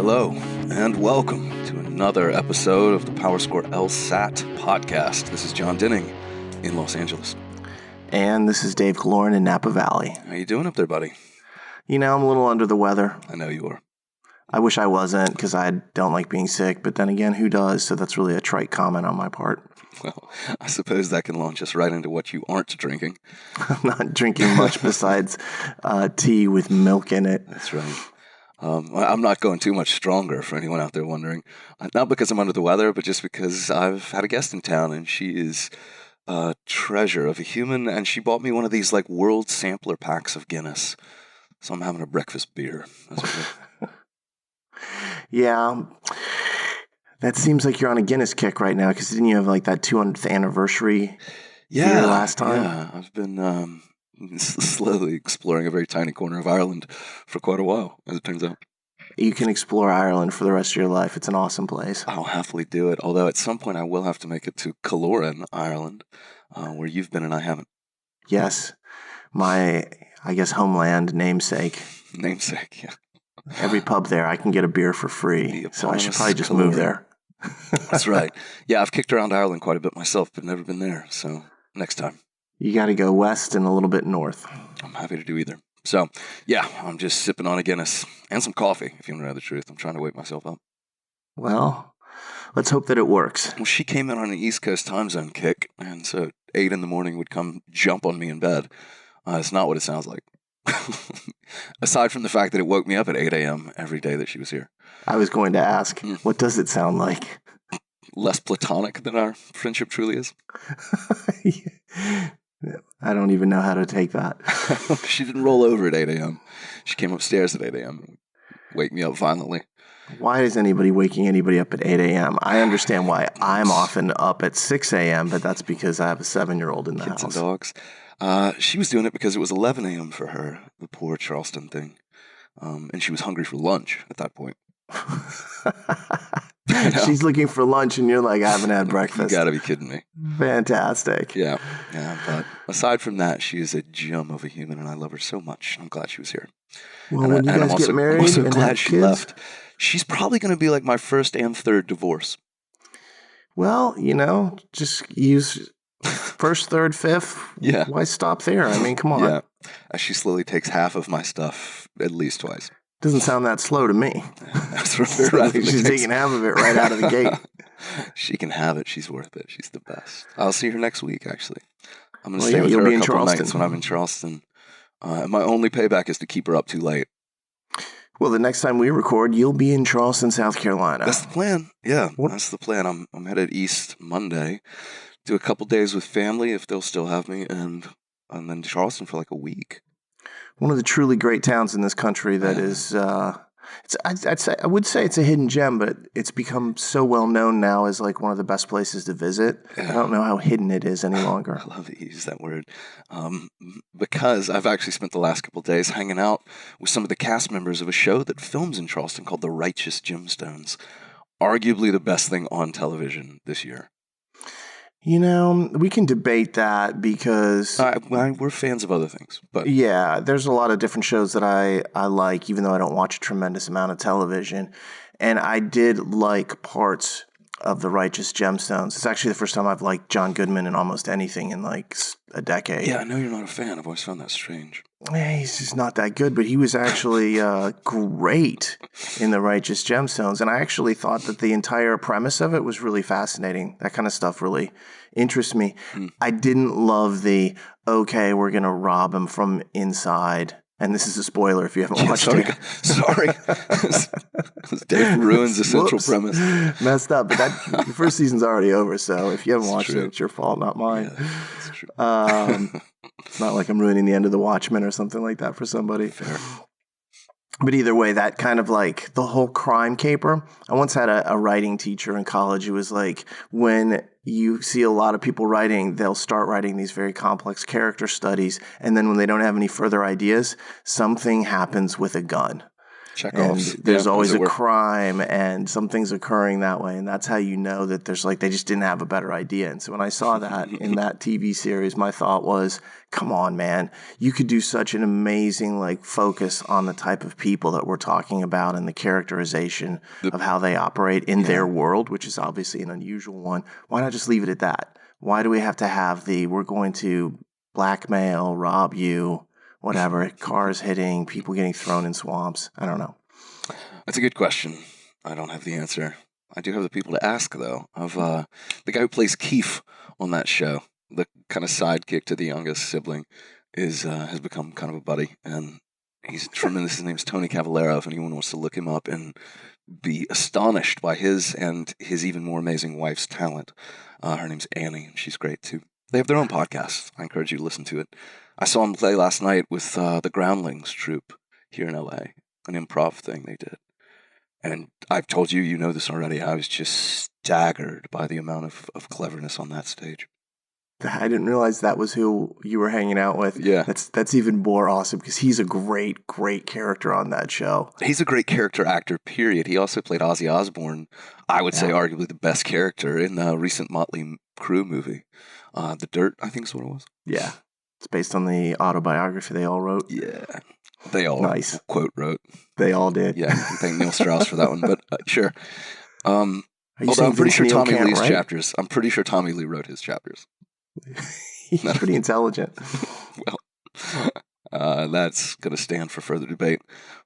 Hello, and welcome to another episode of the PowerScore LSAT podcast. This is Jon Dinning in Los Angeles. And this is Dave Caloran in Napa Valley. How you doing up there, buddy? You know, I'm a little under the weather. I know you are. I wish I wasn't, because I don't like being sick, but then again, who does? So that's really a trite comment on my part. Well, I suppose that can launch us right into what you aren't drinking. I'm not drinking much besides tea with milk in it. That's right. I'm not going too much stronger for anyone out there wondering. Not because I'm under the weather, but just because I've had a guest in town, and she is a treasure of a human, and she bought me one of these like world sampler packs of Guinness. So I'm having a breakfast beer. Yeah, that seems like you're on a Guinness kick right now, because didn't you have like that 200th anniversary beer last time? Yeah, I've been slowly exploring a very tiny corner of Ireland for quite a while, as it turns out. You can explore Ireland for the rest of your life. It's an awesome place. I'll happily do it, although at some point I will have to make it to Kaloran, Ireland, where you've been and I haven't. Yes, my, I guess, homeland, namesake. Namesake, yeah. Every pub there, I can get a beer for free, so I should probably just move there. That's right. Yeah, I've kicked around Ireland quite a bit myself, but never been there, so next time. You got to go west and a little bit north. I'm happy to do either. So, yeah, I'm just sipping on a Guinness and some coffee, if you want to know the truth. I'm trying to wake myself up. Well, let's hope that it works. Well, she came in on an East Coast time zone kick, and so 8 in the morning would come jump on me in bed. It's not what it sounds like. Aside from the fact that it woke me up at 8 a.m. every day that she was here. I was going to ask, what does it sound like? Less platonic than our friendship truly is. I don't even know how to take that. She didn't roll over at 8 a.m. She came upstairs at 8 a.m. and wake me up violently. Why is anybody waking anybody up at 8 a.m.? I understand why I'm often up at 6 a.m., but that's because I have a 7-year-old in the house. Kids and dogs. She was doing it because it was 11 a.m. for her, the poor Charleston thing. And she was hungry for lunch at that point. She's looking for lunch, and you're like, I haven't had breakfast. You gotta be kidding me. Fantastic. Yeah. But aside from that, she is a gem of a human, and I love her so much. I'm glad she was here. Well, when you guys get married, I'm also glad she kids, left. She's probably going to be like my first and third divorce. Well, you know, just use first, third, fifth. Yeah. Why stop there? I mean, come on. Yeah. As she slowly takes half of my stuff at least twice. Doesn't sound that slow to me. That's right. She's taking half of it right out of the gate. She can have it. She's worth it. She's the best. I'll see her next week, actually. I'm going to stay with her a couple nights when I'm in Charleston. My only payback is to keep her up too late. Well, the next time we record, you'll be in Charleston, South Carolina. That's the plan. Yeah, that's the plan. I'm headed east Monday. Do a couple days with family if they'll still have me, and then Charleston for like a week. One of the truly great towns in this country that is, I would say it's a hidden gem, but it's become so well known now as like one of the best places to visit. Yeah. I don't know how hidden it is any longer. I love that you use that word. Because I've actually spent the last couple of days hanging out with some of the cast members of a show that films in Charleston called The Righteous Gemstones. Arguably the best thing on television this year. You know, we can debate that because... we're fans of other things. But yeah, there's a lot of different shows that I like, even though I don't watch a tremendous amount of television. And I did like parts of The Righteous Gemstones. It's actually the first time I've liked John Goodman in almost anything in like a decade. Yeah, I know you're not a fan. I've always found that strange. Yeah, he's just not that good, but he was actually great in The Righteous Gemstones. And I actually thought that the entire premise of it was really fascinating. That kind of stuff really interests me. I didn't love okay, we're going to rob him from inside. And this is a spoiler if you haven't watched it. Sorry. Dave ruins the central premise. Messed up. But the first season's already over, so if you haven't watched it, it's your fault, not mine. Yeah, that's true. It's not like I'm ruining the end of The Watchmen or something like that for somebody. Fair. But either way, that kind of like the whole crime caper. I once had a writing teacher in college who was like, when you see a lot of people writing, they'll start writing these very complex character studies. And then when they don't have any further ideas, something happens with a gun. Chekhov's. And there's always as it a were. crime and something's occurring that way. And that's how you know that there's like, they just didn't have a better idea. And so when I saw that in that TV series, my thought was, come on, man, you could do such an amazing like focus on the type of people that we're talking about and the characterization of how they operate in their world, which is obviously an unusual one. Why not just leave it at that? Why do we have to have we're going to blackmail, rob you, whatever, cars hitting, people getting thrown in swamps? I don't know. That's a good question. I don't have the answer. I do have the people to ask, though, of the guy who plays Keith on that show, the kind of sidekick to the youngest sibling, has become kind of a buddy, and he's tremendous. His name's Tony Cavallero, if anyone wants to look him up and be astonished by his and his even more amazing wife's talent. Her name's Annie, and she's great, too. They have their own podcast. I encourage you to listen to it. I saw him play last night with the Groundlings troupe here in L.A., an improv thing they did. And I've told you, you know this already, I was just staggered by the amount of cleverness on that stage. I didn't realize that was who you were hanging out with. Yeah. That's even more awesome because he's a great, great character on that show. He's a great character actor, period. He also played Ozzy Osbourne, I would say arguably the best character in the recent Motley Crue movie. The Dirt, I think is what it was. Yeah. It's based on the autobiography they all wrote. Yeah. They all quote wrote. They all did. Yeah, you can thank Neil Strauss for that one, but sure. Although I'm pretty sure Tommy Lee's chapters. I'm pretty sure Tommy Lee wrote his chapters. He's pretty intelligent. Well, that's going to stand for further debate.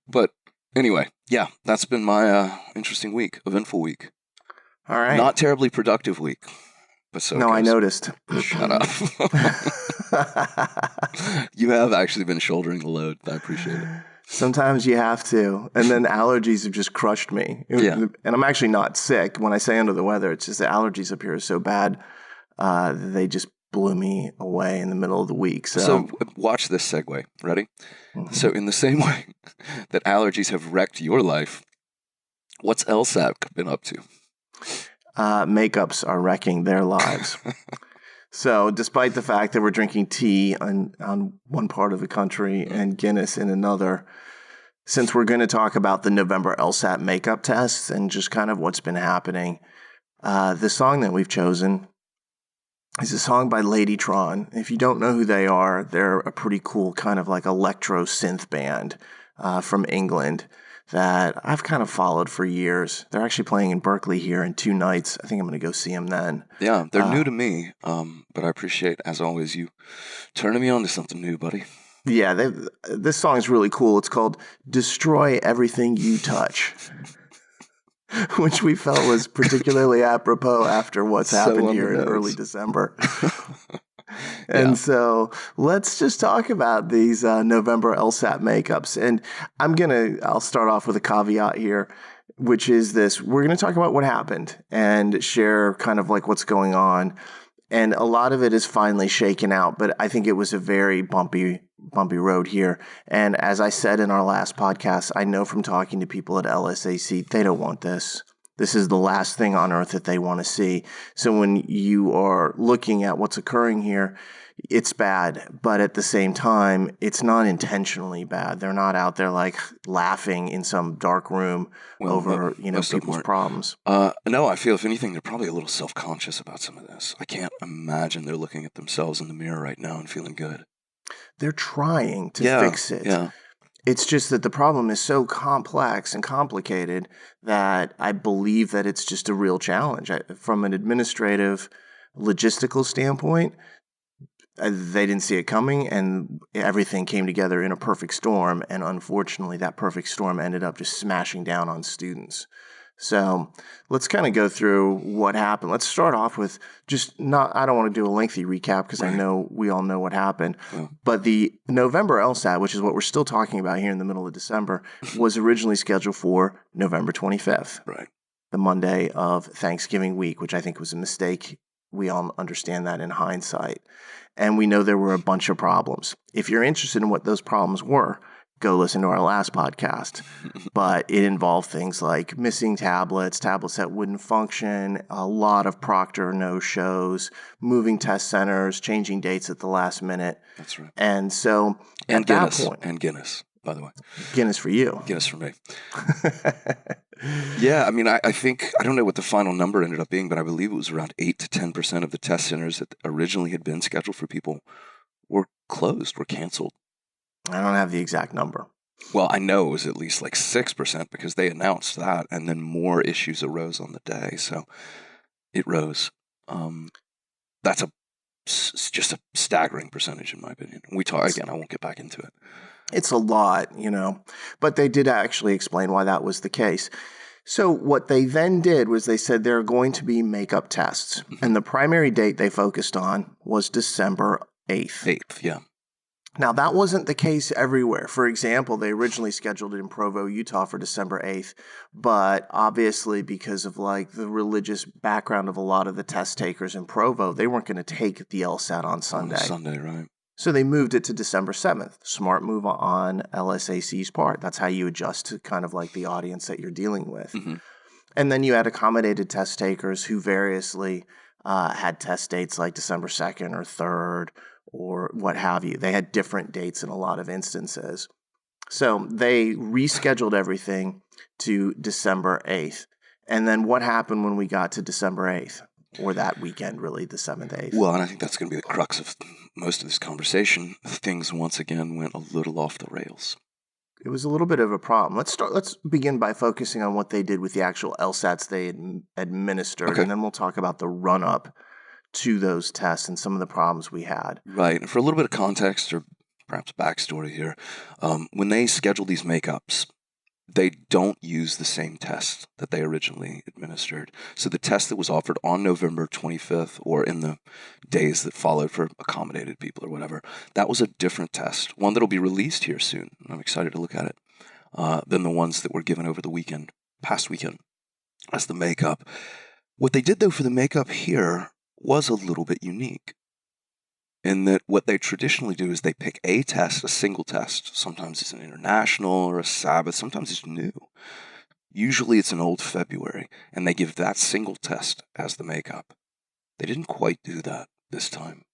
But anyway, yeah, that's been my interesting week, eventful week. All right. Not terribly productive week. But so no, I noticed. Shut up. You have actually been shouldering the load. I appreciate it. Sometimes you have to. And then allergies have just crushed me. Yeah. And I'm actually not sick. When I say under the weather, it's just the allergies up here are so bad. They just blew me away in the middle of the week. So watch this segue. Ready? Mm-hmm. So in the same way that allergies have wrecked your life, what's LSAC been up to? Makeups are wrecking their lives. So despite the fact that we're drinking tea on one part of the country and Guinness in another, since we're going to talk about the November LSAT makeup tests and just kind of what's been happening, the song that we've chosen is a song by Ladytron. If you don't know who they are, they're a pretty cool kind of like electro synth band from England that I've kind of followed for years. They're actually playing in Berkeley here in 2 nights. I think I'm going to go see them then. Yeah, they're new to me, but I appreciate, as always, you turning me on to something new, buddy. Yeah, this song is really cool. It's called Destroy Everything You Touch, which we felt was particularly apropos after what's happened here in early December. And so let's just talk about these November LSAT makeups. And I'll start off with a caveat here, which is this. We're going to talk about what happened and share kind of like what's going on. And a lot of it is finally shaken out, but I think it was a very bumpy road here. And as I said in our last podcast, I know from talking to people at LSAC, they don't want this. This is the last thing on earth that they want to see. So when you are looking at what's occurring here, it's bad, but at the same time, it's not intentionally bad. They're not out there like laughing in some dark room over people's problems. No, I feel if anything, they're probably a little self-conscious about some of this. I can't imagine they're looking at themselves in the mirror right now and feeling good. They're trying to fix it. Yeah. It's just that the problem is so complex and complicated that I believe that it's just a real challenge. From an administrative, logistical standpoint, they didn't see it coming, and everything came together in a perfect storm. And unfortunately, that perfect storm ended up just smashing down on students. So let's kind of go through what happened. Let's start off with I don't want to do a lengthy recap because I know we all know what happened. Yeah. But the November LSAT, which is what we're still talking about here in the middle of December, was originally scheduled for November 25th. Right. The Monday of Thanksgiving week, which I think was a mistake. We all understand that in hindsight. And we know there were a bunch of problems. If you're interested in what those problems were, go listen to our last podcast. But it involved things like missing tablets that wouldn't function, a lot of proctor no-shows, moving test centers, changing dates at the last minute. That's right. And so and at Guinness, that point... And Guinness. by the way. Guinness for you. Guinness for me. Yeah, I mean, I think, I don't know what the final number ended up being, but I believe it was around 8 to 10% of the test centers that originally had been scheduled for people were closed, were canceled. I don't have the exact number. Well, I know it was at least like 6% because they announced that, and then more issues arose on the day, so it rose. That's just a staggering percentage in my opinion. We talk again, I won't get back into it. It's a lot, but they did actually explain why that was the case. So what they then did was they said there are going to be makeup tests, and the primary date they focused on was December 8th. 8th, yeah. Now, that wasn't the case everywhere. For example, they originally scheduled it in Provo, Utah for December 8th, but obviously because of the religious background of a lot of the test takers in Provo, they weren't going to take the LSAT on Sunday. On Sunday, right. So they moved it to December 7th. Smart move on LSAC's part. That's how you adjust to kind of the audience that you're dealing with. Mm-hmm. And then you had accommodated test takers who variously had test dates like December 2nd or 3rd or what have you. They had different dates in a lot of instances. So they rescheduled everything to December 8th. And then what happened when we got to December 8th? Or that weekend, really, the 7th, 8th. Well, and I think that's going to be the crux of most of this conversation. Things once again went a little off the rails. It was a little bit of a problem. Let's begin by focusing on what they did with the actual LSATs they administered, Okay. And then we'll talk about the run-up to those tests and some of the problems we had. Right. And for a little bit of context or perhaps backstory here, when they schedule these makeups, they don't use the same test that they originally administered. So the test that was offered on November 25th or in the days that followed for accommodated people or whatever, that was a different test, one that will be released here soon. I'm excited to look at it, than the ones that were given over the past weekend as the makeup. What they did, though, for the makeup here was a little bit unique. In that what they traditionally do is they pick a test, a single test. Sometimes it's an international or a Sabbath. Sometimes it's new. Usually it's an old February, and they give that single test as the makeup. They didn't quite do that this time.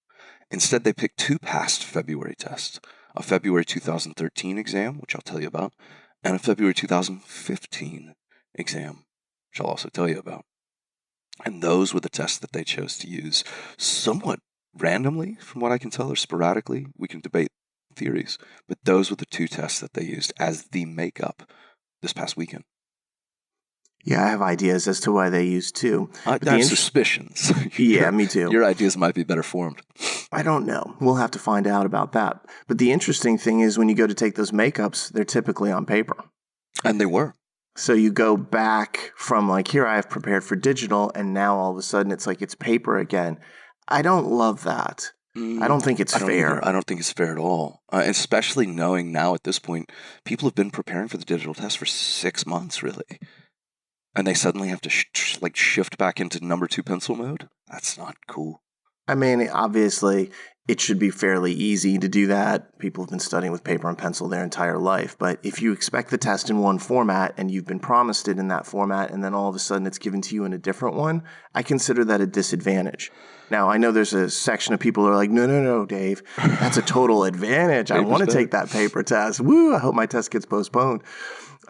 Instead, they picked 2 past February tests, a February 2013 exam, which I'll tell you about, and a February 2015 exam, which I'll also tell you about. And those were the tests that they chose to use somewhat randomly, from what I can tell, or sporadically. We can debate theories, but those were the 2 tests that they used as the makeup this past weekend. Yeah, I have ideas as to why they used 2. I have suspicions. Yeah, me too. Your ideas might be better formed. I don't know. We'll have to find out about that. But the interesting thing is when you go to take those makeups, they're typically on paper. And they were. So you go back from here I have prepared for digital, and now all of a sudden it's paper again. I don't love that. I don't think it's fair. I don't think it's fair at all. Especially knowing now at this point, people have been preparing for the digital test for 6 months, really. And they suddenly have to shift back into number 2 pencil mode? That's not cool. I mean, obviously, it should be fairly easy to do that. People have been studying with paper and pencil their entire life. But if you expect the test in one format and you've been promised it in that format and then all of a sudden it's given to you in a different one, I consider that a disadvantage. Now, I know there's a section of people who are like, no, Dave, that's a total advantage. I want to take that paper test. Woo, I hope my test gets postponed.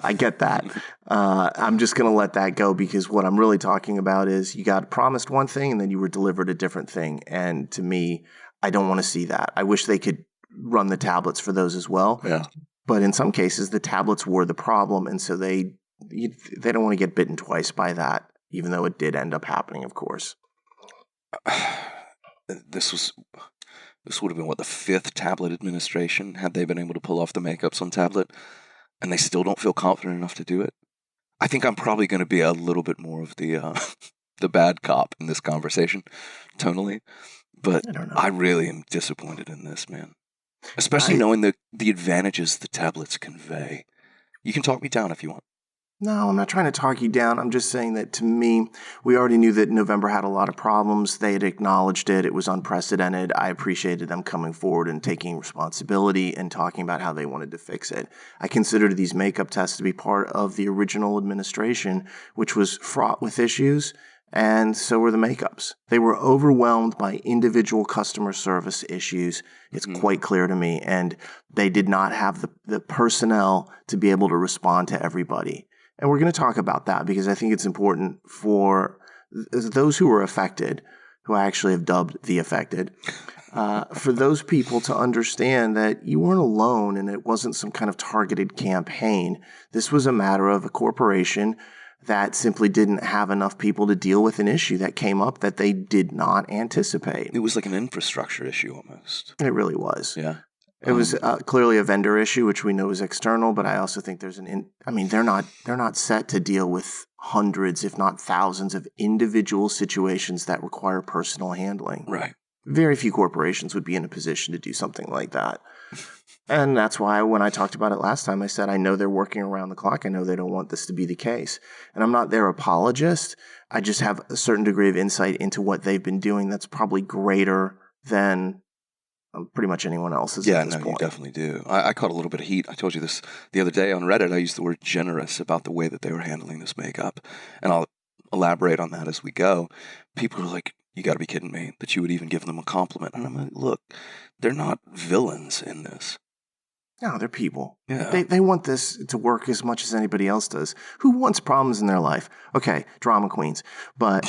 I get that. I'm just going to let that go because what I'm really talking about is you got promised one thing and then you were delivered a different thing. And to me, I don't want to see that. I wish they could run the tablets for those as well. Yeah. But in some cases, the tablets were the problem. And so they don't want to get bitten twice by that, even though it did end up happening, of course. This would have been, the 5th tablet administration had they been able to pull off the makeups on tablet, and they still don't feel confident enough to do it. I think I'm probably going to be a little bit more of the bad cop in this conversation, tonally, but I really am disappointed in this, man. Especially knowing the advantages the tablets convey. You can talk me down if you want. No, I'm not trying to talk you down. I'm just saying that to me, we already knew that November had a lot of problems. They had acknowledged it. It was unprecedented. I appreciated them coming forward and taking responsibility and talking about how they wanted to fix it. I considered these makeup tests to be part of the original administration, which was fraught with issues. And so were the makeups. They were overwhelmed by individual customer service issues. It's quite clear to me. And they did not have the personnel to be able to respond to everybody. And we're going to talk about that because I think it's important for those who were affected, who I actually have dubbed the affected, for those people to understand that you weren't alone and it wasn't some kind of targeted campaign. This was a matter of a corporation that simply didn't have enough people to deal with an issue that came up that they did not anticipate. It was like an infrastructure issue almost. It really was. Yeah. It was clearly a vendor issue, which we know is external, but I also think there's they're not set to deal with hundreds, if not thousands, of individual situations that require personal handling. Right. Very few corporations would be in a position to do something like that. And that's why when I talked about it last time, I said, I know they're working around the clock. I know they don't want this to be the case. And I'm not their apologist. I just have a certain degree of insight into what they've been doing that's probably greater than pretty much anyone else's at this point. You definitely do. I caught a little bit of heat. I told you this the other day on Reddit. I used the word generous about the way that they were handling this makeup. And I'll elaborate on that as we go. People are like, you got to be kidding me that you would even give them a compliment. And I'm like, look, they're not villains in this. No, they're people. Yeah. They want this to work as much as anybody else does. Who wants problems in their life? Okay, drama queens. But,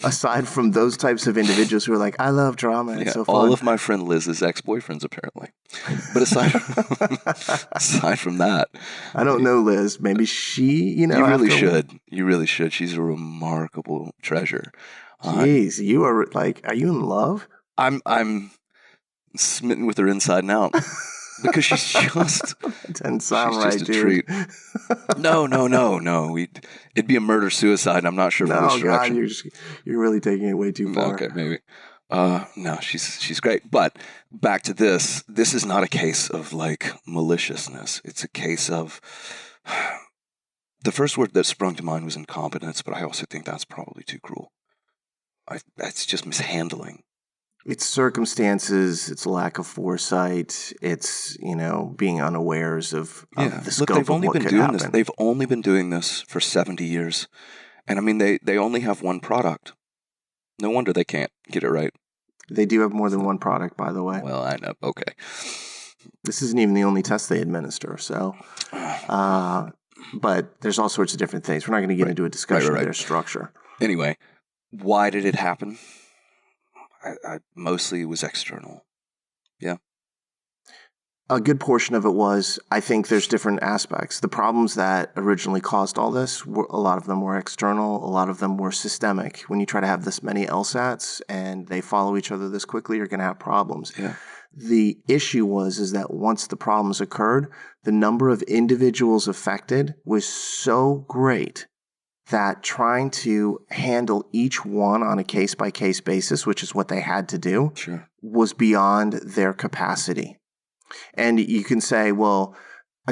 aside from those types of individuals who are like, I love drama, it's so fun. All of my friend Liz's ex-boyfriends, apparently. But aside from that. I don't know Liz. Maybe she, You really should. You really should. She's a remarkable treasure. Jeez, you are are you in love? I'm smitten with her inside and out. Because she's just doesn't sound she's right, just a dude. treat. No. It'd be a murder-suicide. I'm not sure for this direction. God, you're really taking it way too far. Okay, maybe. No, she's great. But back to this. This is not a case of maliciousness. It's a case of the first word that sprung to mind was incompetence, but I also think that's probably too cruel. That's just mishandling. It's circumstances, it's lack of foresight, it's, being unawares of the scope of what could happen. They've only been doing this for 70 years. And I mean, they only have one product. No wonder they can't get it right. They do have more than one product, by the way. Well, I know. Okay. This isn't even the only test they administer, so... but there's all sorts of different things. We're not going to get into a discussion of their structure. Anyway, why did it happen? I mostly was external. Yeah. A good portion of it was, I think there's different aspects. The problems that originally caused all this, a lot of them were external, a lot of them were systemic. When you try to have this many LSATs and they follow each other this quickly, you're going to have problems. Yeah. The issue is that once the problems occurred, the number of individuals affected was so great that trying to handle each one on a case-by-case basis, which is what they had to do, was beyond their capacity. And you can say, well,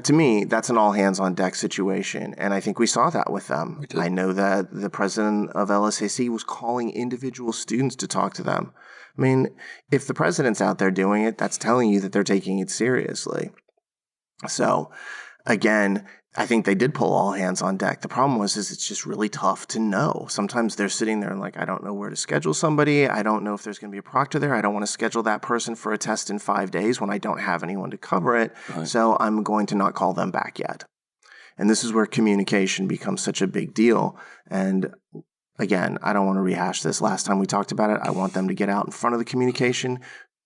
to me, that's an all-hands-on-deck situation, and I think we saw that with them. I know that the president of LSAC was calling individual students to talk to them. I mean, if the president's out there doing it, that's telling you that they're taking it seriously. So, again, I think they did pull all hands on deck. The problem is it's just really tough to know. Sometimes they're sitting there and I don't know where to schedule somebody. I don't know if there's going to be a proctor there. I don't want to schedule that person for a test in 5 days when I don't have anyone to cover it. Right. So I'm going to not call them back yet. And this is where communication becomes such a big deal. And again, I don't want to rehash this. Last time we talked about it, I want them to get out in front of the communication,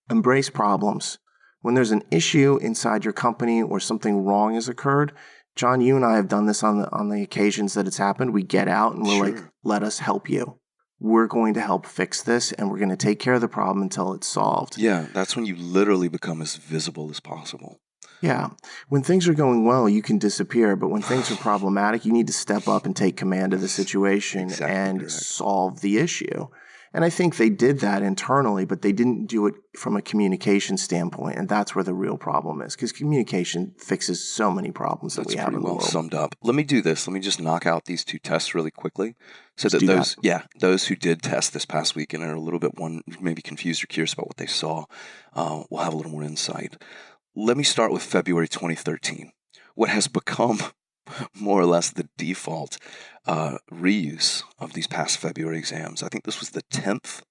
embrace problems. When there's an issue inside your company or something wrong has occurred, Jon, you and I have done this on the occasions that it's happened. We get out and we're let us help you. We're going to help fix this, and we're going to take care of the problem until it's solved. Yeah, that's when you literally become as visible as possible. Yeah. When things are going well, you can disappear, but when things are problematic, you need to step up and take command of the situation and solve the issue. And I think they did that internally, but they didn't do it from a communication standpoint, and that's where the real problem is, because communication fixes so many problems that we have in the world. That's pretty well summed up. Let me do this. Let me just knock out these 2 tests really quickly, so that those who did test this past week and are a little bit maybe confused or curious about what they saw, will have a little more insight. Let me start with February 2013. What has become more or less the default reuse of these past February exams. I think this was the 10th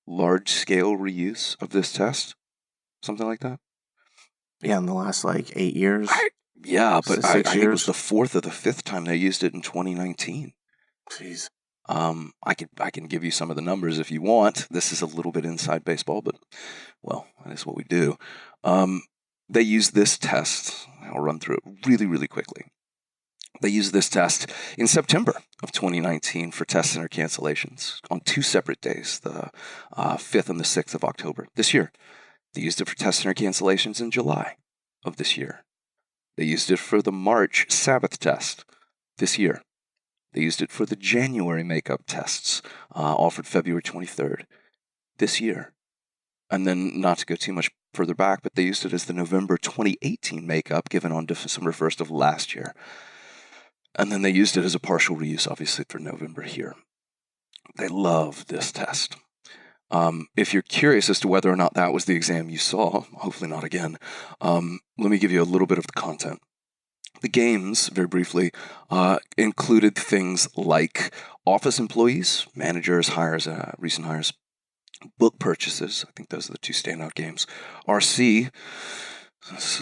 large-scale reuse of this test, something like that. Yeah, in the last like 8 years. Yeah, but I 6 think it was years. the 4th or the 5th time they used it in 2019. Jeez. I can give you some of the numbers if you want. This is a little bit inside baseball, but well, that is what we do. They used this test. I'll run through it really, really quickly. They used this test in September of 2019 for test center cancellations on 2 separate days, the 5th and the 6th of October this year. They used it for test center cancellations in July of this year. They used it for the March Sabbath test this year. They used it for the January makeup tests offered February 23rd this year. And then, not to go too much further back, but they used it as the November 2018 makeup given on December 1st of last year. And then they used it as a partial reuse, obviously, for November here. They love this test. If you're curious as to whether or not that was the exam you saw, hopefully not again, let me give you a little bit of the content. The games, very briefly, included things like office employees, managers, hires, recent hires, book purchases. I think those are the 2 standout games. RC,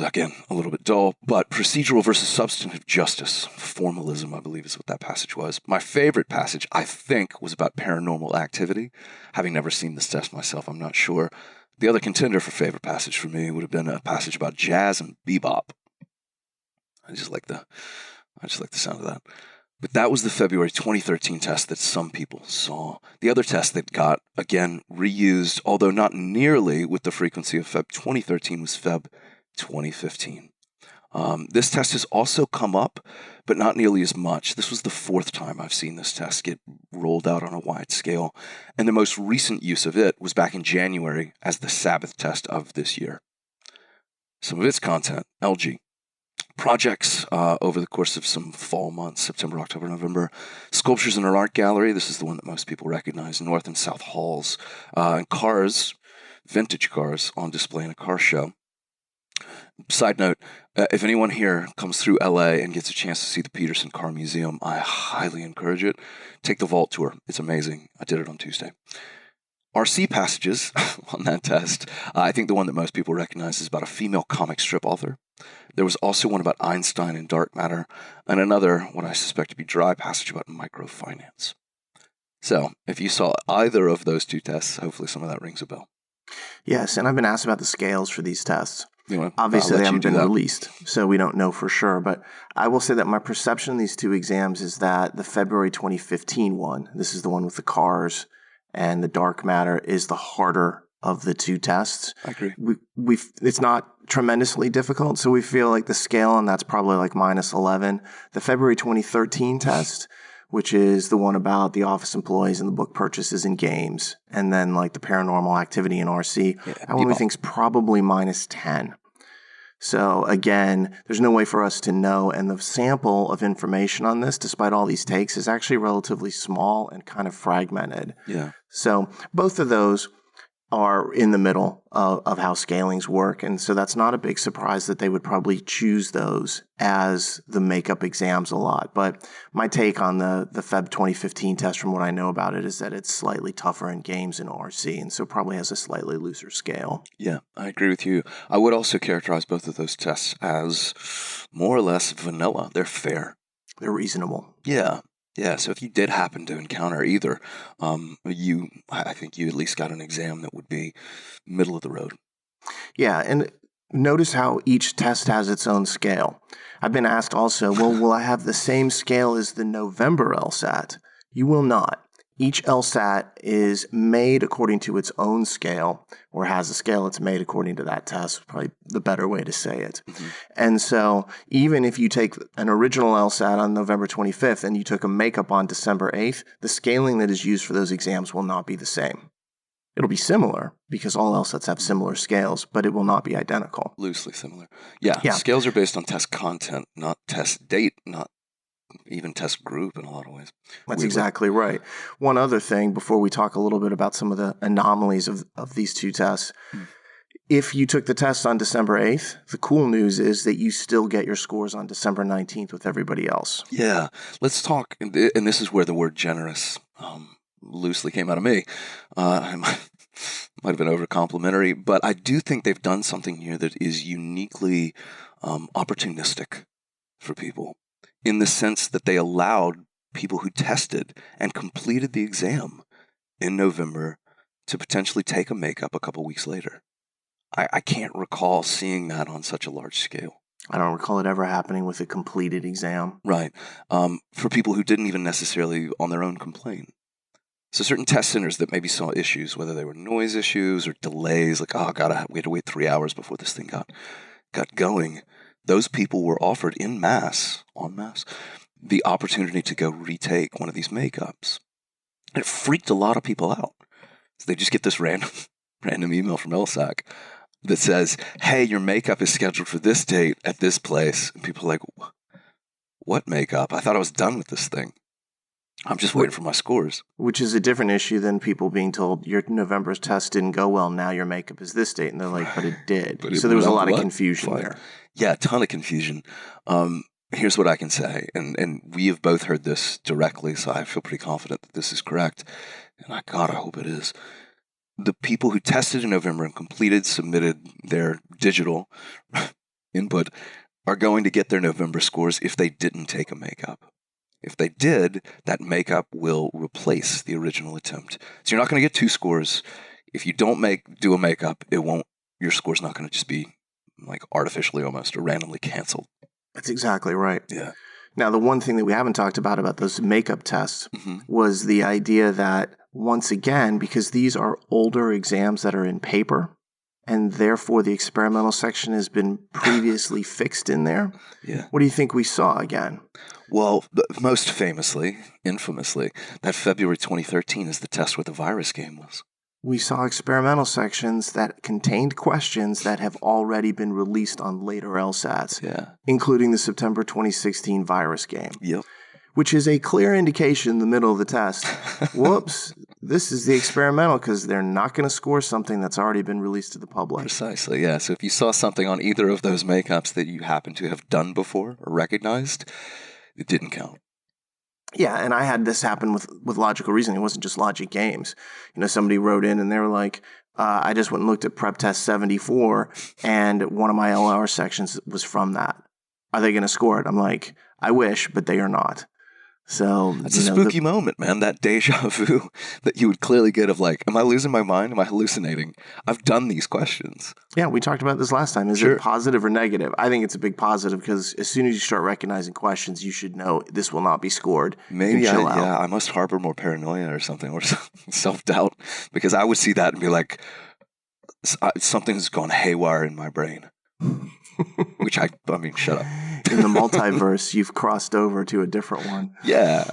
again, a little bit dull, but procedural versus substantive justice. Formalism, I believe, is what that passage was. My favorite passage, I think, was about paranormal activity. Having never seen this test myself, I'm not sure. The other contender for favorite passage for me would have been a passage about jazz and bebop. I just like the sound of that. But that was the February 2013 test that some people saw. The other test that got, again, reused, although not nearly with the frequency of Feb 2013, was Feb 2015. This test has also come up, but not nearly as much. This was the 4th time I've seen this test get rolled out on a wide scale. And the most recent use of it was back in January as the Sabbath test of this year. Some of its content, LG. Projects over the course of some fall months, September, October, November. Sculptures in an art gallery. This is the one that most people recognize. North and South Halls. And cars, vintage cars, on display in a car show. Side note, if anyone here comes through LA and gets a chance to see the Peterson Car Museum, I highly encourage it. Take the vault tour. It's amazing. I did it on Tuesday. RC passages on that test. I think the one that most people recognize is about a female comic strip author. There was also one about Einstein and dark matter, and another, what I suspect to be dry passage about microfinance. So, if you saw either of those 2 tests, hopefully some of that rings a bell. Yes, and I've been asked about the scales for these tests. I'll Obviously, they let you haven't do been that. released, so we don't know for sure. But I will say that my perception of these 2 exams is that the February 2015 one, this is the one with the cars and the dark matter, is the harder of the 2 tests. I agree. It's not tremendously difficult, so we feel like the scale on that's probably like -11. The February 2013 test, which is the one about the office employees and the book purchases and games, and then like the paranormal activity in RC, that one we think is probably -10. So again, there's no way for us to know, and the sample of information on this, despite all these takes, is actually relatively small and kind of fragmented. Yeah. So both of those are in the middle of how scalings work, and so that's not a big surprise that they would probably choose those as the makeup exams a lot. But my take on the Feb 2015 test, from what I know about it, is that it's slightly tougher in games and RC, and so probably has a slightly looser scale. Yeah, I agree with you. I would also characterize both of those tests as more or less vanilla. They're fair. They're reasonable. Yeah. Yeah, so if you did happen to encounter either, I think you at least got an exam that would be middle of the road. Yeah, and notice how each test has its own scale. I've been asked also, well, will I have the same scale as the November LSAT? You will not. Each LSAT is made according to its own scale, or has a scale that's made according to that test, probably the better way to say it. Mm-hmm. And so even if you take an original LSAT on November 25th and you took a makeup on December 8th, the scaling that is used for those exams will not be the same. It'll be similar because all LSATs have similar scales, but it will not be identical. Loosely similar. Yeah, scales are based on test content, not test date, not even test group in a lot of ways. That's exactly right. One other thing before we talk a little bit about some of the anomalies of these 2 tests. If you took the test on December 8th, the cool news is that you still get your scores on December 19th with everybody else. Yeah, let's talk, and this is where the word generous loosely came out of me. I might have been over complimentary, but I do think they've done something here that is uniquely opportunistic for people, in the sense that they allowed people who tested and completed the exam in November to potentially take a makeup a couple weeks later. I can't recall seeing that on such a large scale. I don't recall it ever happening with a completed exam. Right. For people who didn't even necessarily on their own complain. So certain test centers that maybe saw issues, whether they were noise issues or delays, like, oh, God, we had to wait 3 hours before this thing got going. Those people were offered en masse, the opportunity to go retake one of these makeups. And it freaked a lot of people out. So they just get this random email from LSAC that says, hey, your makeup is scheduled for this date at this place. And people are like, what makeup? I thought I was done with this thing. I'm just waiting for my scores. Which is a different issue than people being told your November's test didn't go well, now your makeup is this date. And they're like, but it did. So there was a lot of confusion there. Yeah, a ton of confusion. Here's what I can say, and we have both heard this directly, so I feel pretty confident that this is correct. And I hope it is. The people who tested in November and submitted their digital input are going to get their November scores if they didn't take a makeup. If they did, that makeup will replace the original attempt. So you're not going to get 2 scores. If you don't do a makeup, your score's not going to just be like artificially almost or randomly canceled. That's exactly right. Yeah. Now, the one thing that we haven't talked about those makeup tests was the idea that, once again, because these are older exams that are in paper, and therefore the experimental section has been previously fixed in there. Yeah. What do you think we saw again? Well, most famously, infamously, that February 2013 is the test where the virus game was. We saw experimental sections that contained questions that have already been released on later LSATs, including the September 2016 virus game. Yep. Which is a clear indication in the middle of the test. Whoops, this is the experimental, because they're not going to score something that's already been released to the public. Precisely, yeah. So if you saw something on either of those makeups that you happen to have done before or recognized, it didn't count. Yeah, and I had this happen with logical reasoning. It wasn't just logic games. Somebody wrote in and they were like, I just went and looked at prep test 74, and one of my LR sections was from that. Are they going to score it? I'm like, I wish, but they are not. So that's a spooky moment, man. That deja vu that you would clearly get of like, am I losing my mind? Am I hallucinating? I've done these questions. Yeah, we talked about this last time. Is it positive or negative? I think it's a big positive, because as soon as you start recognizing questions, you should know this will not be scored. Maybe I must harbor more paranoia or something, or self-doubt, because I would see that and be like, something's gone haywire in my brain. Which I mean, shut up. In the multiverse, you've crossed over to a different one. Yeah.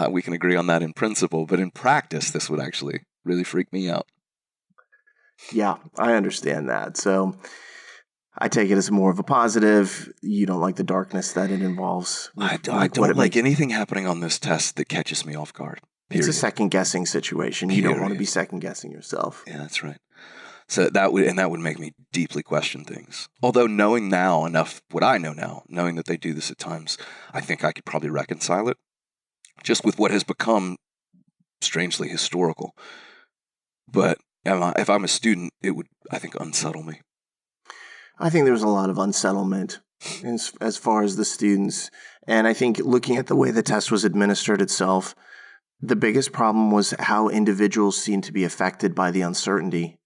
We can agree on that in principle, but in practice, this would actually really freak me out. Yeah, I understand that. So I take it as more of a positive. You don't like the darkness that it involves. I don't like anything happening on this test that catches me off guard. Period. It's a second-guessing situation. You don't want to be second-guessing yourself. Yeah, that's right. So that would make me deeply question things. Although knowing now enough, what I know now, knowing that they do this at times, I think I could probably reconcile it, just with what has become strangely historical. But if I'm a student, it would, I think, unsettle me. I think there's a lot of unsettlement as far as the students. And I think looking at the way the test was administered itself, the biggest problem was how individuals seemed to be affected by the uncertainty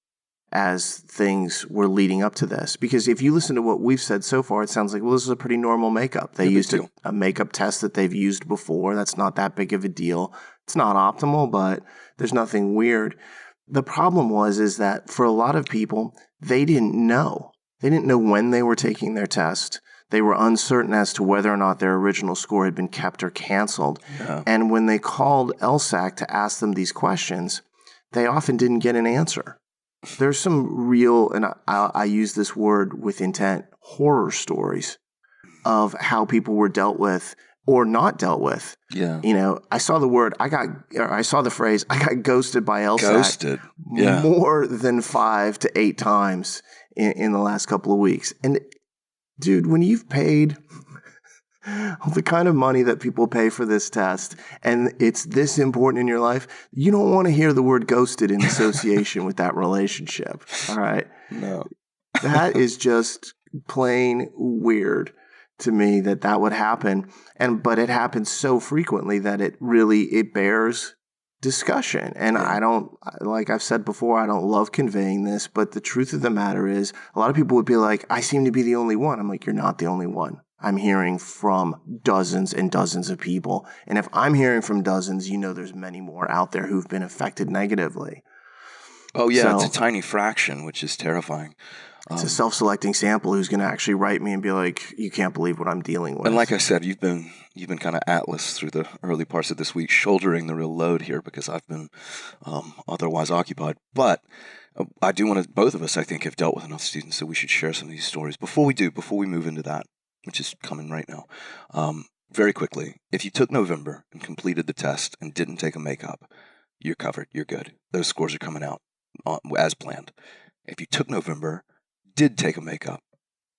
as things were leading up to this. Because if you listen to what we've said so far, it sounds like, well, this is a pretty normal makeup. They used a makeup test that they've used before. That's not that big of a deal. It's not optimal, but there's nothing weird. The problem is that for a lot of people, they didn't know. They didn't know when they were taking their test. They were uncertain as to whether or not their original score had been kept or canceled. Yeah. And when they called LSAC to ask them these questions, they often didn't get an answer. There's some real, and I use this word with intent, horror stories of how people were dealt with or not dealt with. Yeah. You know, I saw the phrase, I got ghosted by LSAC Ghosted. Yeah. more than 5 to 8 times in the last couple of weeks. And dude, when you've paid the kind of money that people pay for this test and it's this important in your life, you don't want to hear the word ghosted in association with that relationship. All right. No. That is just plain weird to me that would happen. But it happens so frequently that it bears discussion. And Yeah. I don't, like I've said before, I don't love conveying this, but the truth of the matter is a lot of people would be like, I seem to be the only one. I'm like, you're not the only one. I'm hearing from dozens and dozens of people. And if I'm hearing from dozens, you know there's many more out there who've been affected negatively. Oh, yeah, So, it's a tiny fraction, which is terrifying. it's a self-selecting sample who's going to actually write me and be like, you can't believe what I'm dealing with. And like I said, you've been kind of Atlas through the early parts of this week, shouldering the real load here because I've been otherwise occupied. But I do want to, both of us, I think, have dealt with enough students that we should share some of these stories. Before we move into that, which is coming right now, very quickly, if you took November and completed the test and didn't take a makeup, you're covered. You're good. Those scores are coming out as planned. If you took November, did take a makeup,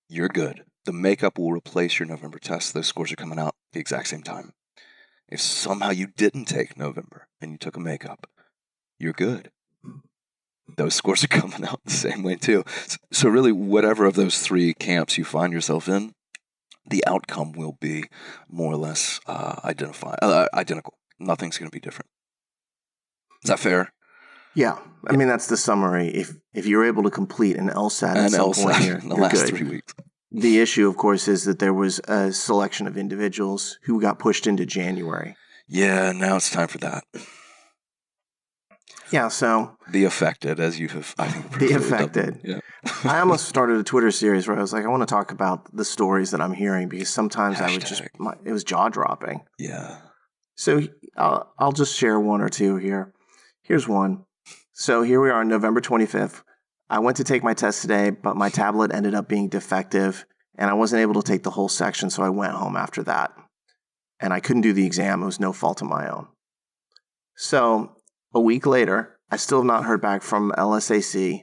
you're good. The makeup will replace your November test. Those scores are coming out the exact same time. If somehow you didn't take November and you took a makeup, you're good. Those scores are coming out the same way too. So really, whatever of those three camps you find yourself in, the outcome will be more or less identical. Nothing's going to be different. Is that fair? Yeah. I mean, that's the summary. If you're able to complete an LSAT at some point here, in the you're last good. 3 weeks. The issue, of course, is that there was a selection of individuals who got pushed into January. Yeah, now it's time for that. Yeah, so The affected, as you have, I think, the affected. Yeah. I almost started a Twitter series where I was like, I want to talk about the stories that I'm hearing because sometimes it was jaw dropping. Yeah. So I'll just share one or two here. Here's one. So here we are on November 25th. I went to take my test today, but my tablet ended up being defective and I wasn't able to take the whole section, so I went home after that. And I couldn't do the exam. It was no fault of my own. So a week later, I still have not heard back from LSAC,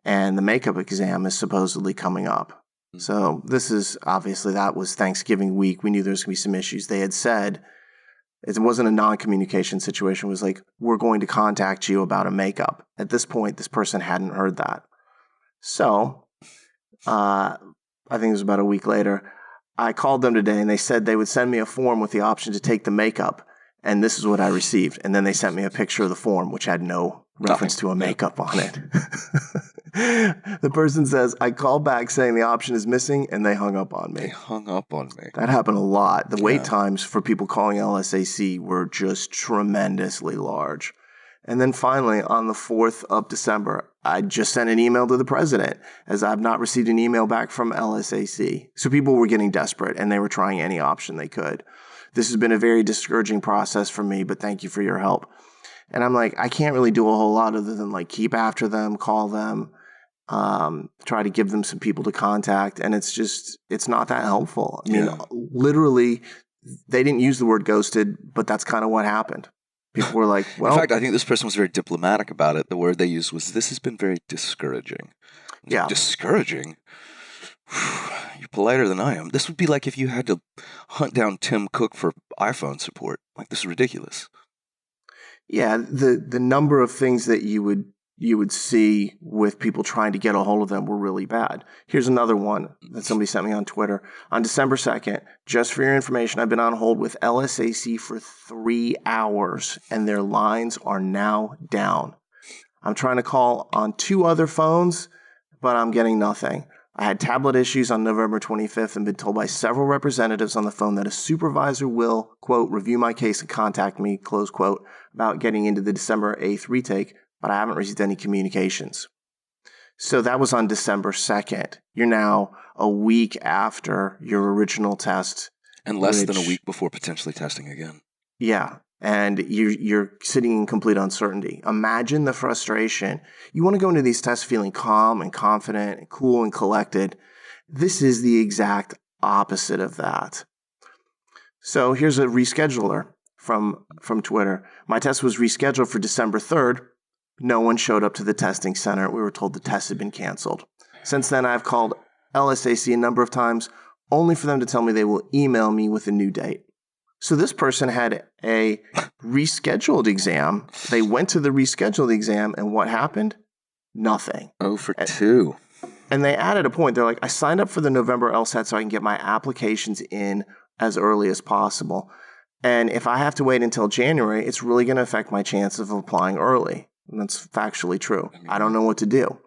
and the makeup exam is supposedly coming up. So this is obviously, that was Thanksgiving week. We knew there was going to be some issues. They had said, it wasn't a non-communication situation. It was like, we're going to contact you about a makeup. At this point, this person hadn't heard that. So I think it was about a week later, I called them today and they said they would send me a form with the option to take the makeup. And this is what I received. And then they sent me a picture of the form, which had no reference to a makeup on it. The person says, I called back saying the option is missing, and they hung up on me. They hung up on me. That happened a lot. The wait times for people calling LSAC were just tremendously large. And then finally, on the 4th of December, I just sent an email to the president, as I've not received an email back from LSAC. So people were getting desperate, and they were trying any option they could. This has been a very discouraging process for me, but thank you for your help. And I'm like, I can't really do a whole lot other than like keep after them, call them, try to give them some people to contact. And it's not that helpful. I mean, literally, they didn't use the word ghosted, but that's kind of what happened. People were like, well. In fact, I think this person was very diplomatic about it. The word they used was, this has been very discouraging. Yeah. Discouraging? You're politer than I am. This would be like if you had to hunt down Tim Cook for iPhone support. Like, this is ridiculous. Yeah, the number of things that you would see with people trying to get a hold of them were really bad. Here's another one that somebody sent me on Twitter. On December 2nd, just for your information, I've been on hold with LSAC for 3 hours, and their lines are now down. I'm trying to call on 2 other phones, but I'm getting nothing. I had tablet issues on November 25th and been told by several representatives on the phone that a supervisor will, quote, review my case and contact me, close quote, about getting into the December 8th retake, but I haven't received any communications. So that was on December 2nd. You're now a week after your original test. And less than a week before potentially testing again. Yeah. And you're sitting in complete uncertainty. Imagine the frustration. You want to go into these tests feeling calm and confident and cool and collected. This is the exact opposite of that. So here's a rescheduler from Twitter. My test was rescheduled for December 3rd. No one showed up to the testing center. We were told the test had been canceled. Since then, I've called LSAC a number of times, only for them to tell me they will email me with a new date. So this person had a rescheduled exam. They went to the rescheduled exam, and what happened? Nothing. 0 for 2. And they added a point. They're like, I signed up for the November LSAT so I can get my applications in as early as possible. And if I have to wait until January, it's really going to affect my chance of applying early. And that's factually true. I don't know what to do.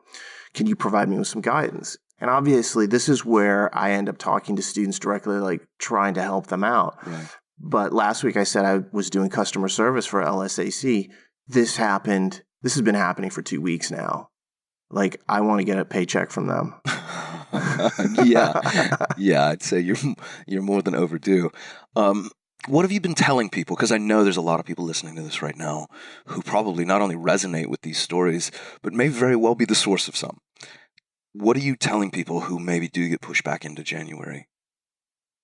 Can you provide me with some guidance? And obviously, this is where I end up talking to students directly, like trying to help them out. Right. But last week I said I was doing customer service for LSAC. This happened. This has been happening for 2 weeks now. Like, I want to get a paycheck from them. Yeah, I'd say you're more than overdue. What have you been telling people? Because I know there's a lot of people listening to this right now who probably not only resonate with these stories, but may very well be the source of some. What are you telling people who maybe do get pushed back into January?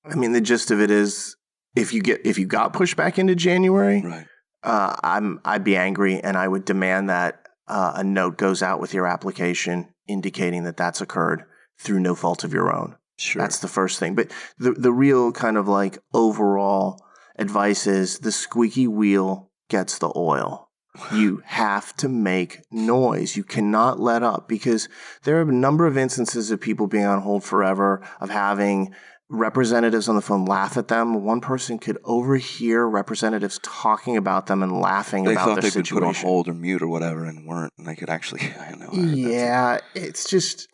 I mean, the gist of it is, if you got pushed back into January, right. I'd be angry, and I would demand that a note goes out with your application indicating that that's occurred through no fault of your own. Sure. That's the first thing. But the real kind of like overall advice is the squeaky wheel gets the oil. You have to make noise. You cannot let up, because there are a number of instances of people being on hold forever, of having representatives on the phone laugh at them. One person could overhear representatives talking about them and laughing about their situation. They thought they'd been put on hold or mute or whatever and weren't, and they could actually, I know. Yeah, it's just,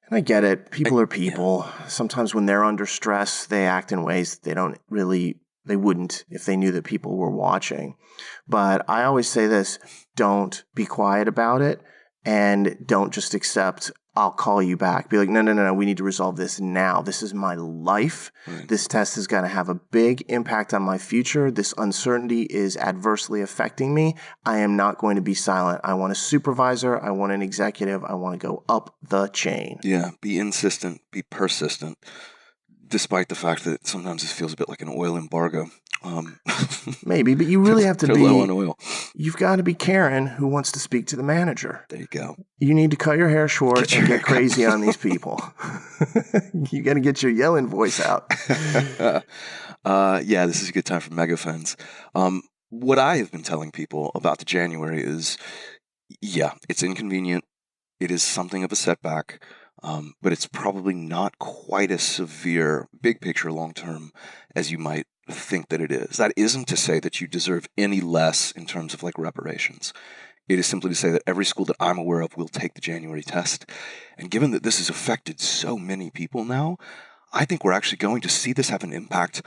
and I get it. People are people. Yeah. Sometimes when they're under stress, they act in ways that they wouldn't if they knew that people were watching. But I always say this: don't be quiet about it, and don't just accept, I'll call you back. Be like, no, we need to resolve this now. This is my life. Right. This test is going to have a big impact on my future. This uncertainty is adversely affecting me. I am not going to be silent. I want a supervisor. I want an executive. I want to go up the chain. Yeah, be insistent, be persistent, despite the fact that sometimes this feels a bit like an oil embargo. Maybe, but you really have to be low on oil. You've got to be Karen who wants to speak to the manager. There you go. You need to cut your hair short and get crazy on these people. You got to get your yelling voice out. Yeah, this is a good time for megaphones. What I have been telling people about the January is, yeah, it's inconvenient. It is something of a setback. But it's probably not quite as severe, big picture, long term, as you might think that it is. That isn't to say that you deserve any less in terms of like reparations. It is simply to say that every school that I'm aware of will take the January test. And given that this has affected so many people now, I think we're actually going to see this have an impact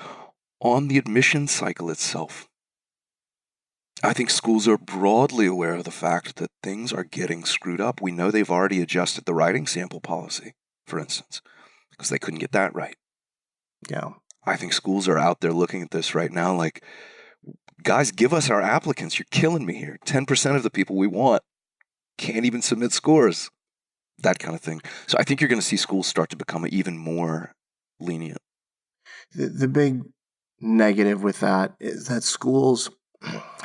on the admissions cycle itself. I think schools are broadly aware of the fact that things are getting screwed up. We know they've already adjusted the writing sample policy, for instance, because they couldn't get that right. Yeah. I think schools are out there looking at this right now like, guys, give us our applicants. You're killing me here. 10% of the people we want can't even submit scores. That kind of thing. So I think you're going to see schools start to become even more lenient. The big negative with that is that schools